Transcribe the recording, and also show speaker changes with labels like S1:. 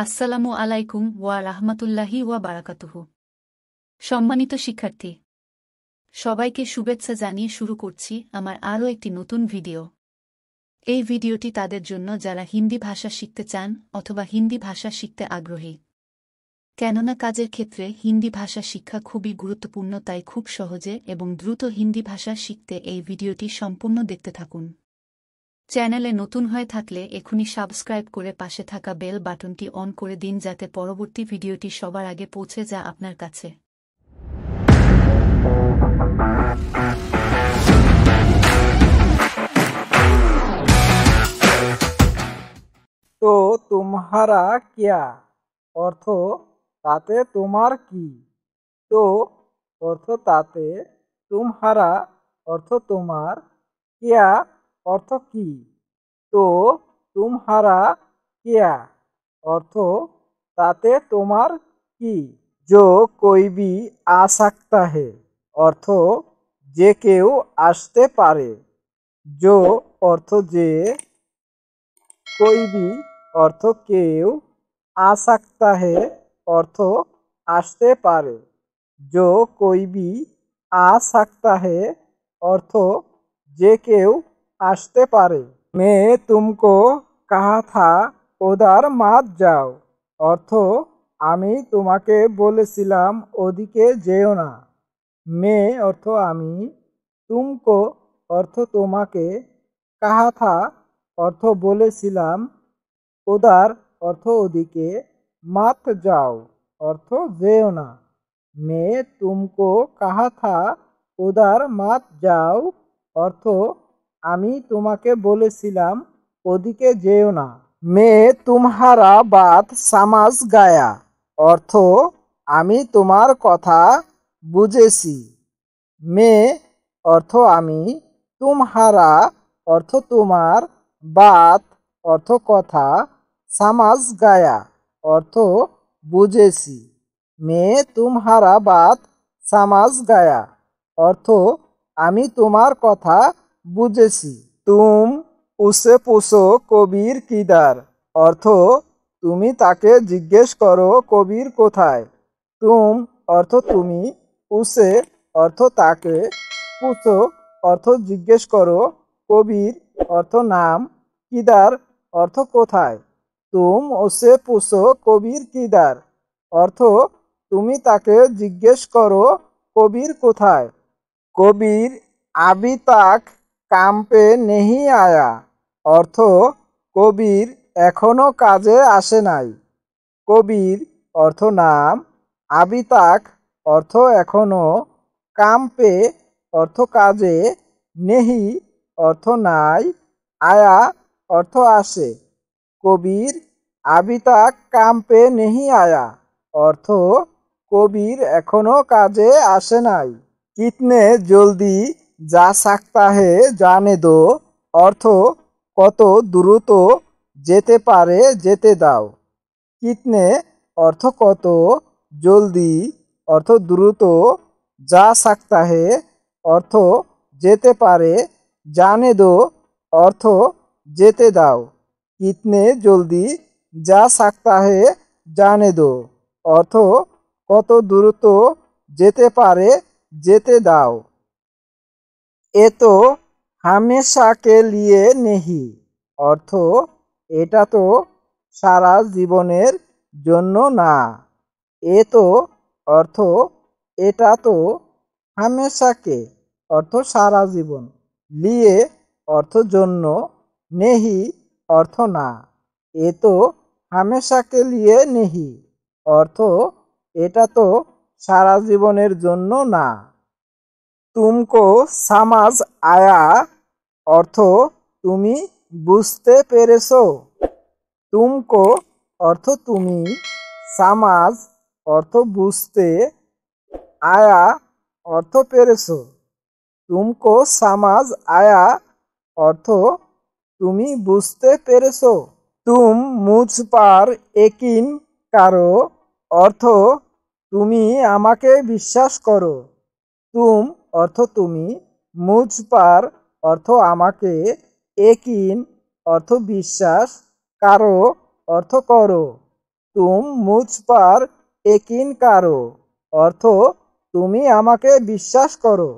S1: আসসালামু আলাইকুম ওয়া রাহমাতুল্লাহি ওয়া বারাকাতুহু। সম্মানিত শিক্ষার্থী, সবাইকে শুভেচ্ছা জানিয়ে শুরু করছি আমার আরও একটি নতুন ভিডিও। এই ভিডিওটি তাদের জন্য যারা হিন্দি ভাষা শিখতে চান অথবা হিন্দি ভাষা শিখতে আগ্রহী। কেননা কাজের ক্ষেত্রে হিন্দি ভাষা শিক্ষা খুবই গুরুত্বপূর্ণ, তাই খুব সহজে এবং দ্রুত হিন্দি ভাষা শিখতে এই ভিডিওটি সম্পূর্ণ দেখতে থাকুন। চ্যানেলে নতুন হয়ে থাকলে এখনই সাবস্ক্রাইব করে পাশে থাকা বেল বাটনটি অন করে দিন, যাতে পরবর্তী ভিডিওটি সবার আগে পৌঁছে যায় আপনার কাছে।
S2: তো তুমহারা কিয়া অর্থ তাতে তোমার কি। তো অর্থ তাতে, তুমহারা অর্থ তোমার, কিয়া অর্থ কি। তো তুমহারা কিয়া অর্থ তাতে তোমার কি। जो कोई भी आ सकता है অর্থ যে কেউ আসতে পারে। जो অর্থ যে, कोई भी অর্থ কেউ, आ सकता है অর্থ আসতে পারে। जो कोई भी आ सकता है অর্থ যে কেউ আসতে পারে। मैं तुमको कहा था उधर मत जाओ অর্থ আমি তোমাকে বলেছিলাম ওদিকে যেও না। मैं অর্থ আমি, तुमको অর্থ তোমাকে, कहा था অর্থ বলেছিলাম, उधर অর্থ ওদিকে, मत जाओ অর্থ যেও না। मैं तुमको कहा था उधर मत जाओ অর্থ আমি তোমাকে বলেছিলাম ওদিকে যেও না। मैं तुम्हारा बात समझ गया অর্থ আমি তোমার কথা বুঝেছি। मैं অর্থ আমি, तुम्हारा অর্থ তোমার, बात অর্থ কথা, समझ गया অর্থ বুঝেছি। मैं तुम्हारा बात समझ गया অর্থ আমি তোমার কথা বুঝেছি। तुम उसे पूछो कबीर किधर অর্থ তুমি তাকে জিজ্ঞেস করো কবির কোথায়। तुम অর্থ তুমি, उसे অর্থ তাকে, पूछो অর্থ জিজ্ঞেস করো, কবির অর্থ নাম, কিদার অর্থ কোথায়। तुम उसे पूछो कबीर किधर অর্থ তুমি তাকে জিজ্ঞেস করো কবির কোথায়। কবির अभी तक काम पे नहीं आया অর্থ কবির এখনো কাজে আসে নাই। কবির অর্থ নাম, अभी तक অর্থ এখনো, काम पे অর্থ কাজে, নেহি অর্থ নাই, আয়া অর্থ আসে। কবির अभी तक काम पे नहीं आया অর্থ কবির এখনো কাজে আসে নাই। कितने जल्दी जा सकता है जाने दो অর্থ কত দ্রুত যেতে পারে যেতে দাও। कितने অর্থ কত, জলদি অর্থ দ্রুত, যা सकता है অর্থ যেতে পারে, जाने दो অর্থ যেতে দাও। कितने जल्दी जा सकता है जाने दो অর্থ কত দ্রুত যেতে পারে যেতে দাও। এ তো হামেশা কে লিয়ে নেহি অর্থ এটা তো সারা জীবনের জন্য না। এ তো অর্থ এটা তো, হামেশা কে অর্থ সারা জীবন, লিয়ে অর্থ জন্য, নেহি অর্থ না। এ তো হামেশা কে লিয়ে নেহি অর্থ এটা তো সারা জীবনের জন্য না। तुमको समझ आया অর্থ তুমি বুঝতে পেরেছো। तुमको অর্থ তুমি, সমাজ অর্থ বুঝতে, আয়া অর্থ পেরেছো। तुमको समझ आया অর্থ তুমি বুঝতে পেরেছো। तुम मुझ पर यकीन करो অর্থ তুমি আমাকে বিশ্বাস করো। तुम অর্থ তুমি, মুঝ পার অর্থ আমাকে, একিন অর্থ বিশ্বাস, কারো অর্থ করো। তুম মুঝ পার यकीन কারো অর্থ তুমি আমাকে বিশ্বাস করো।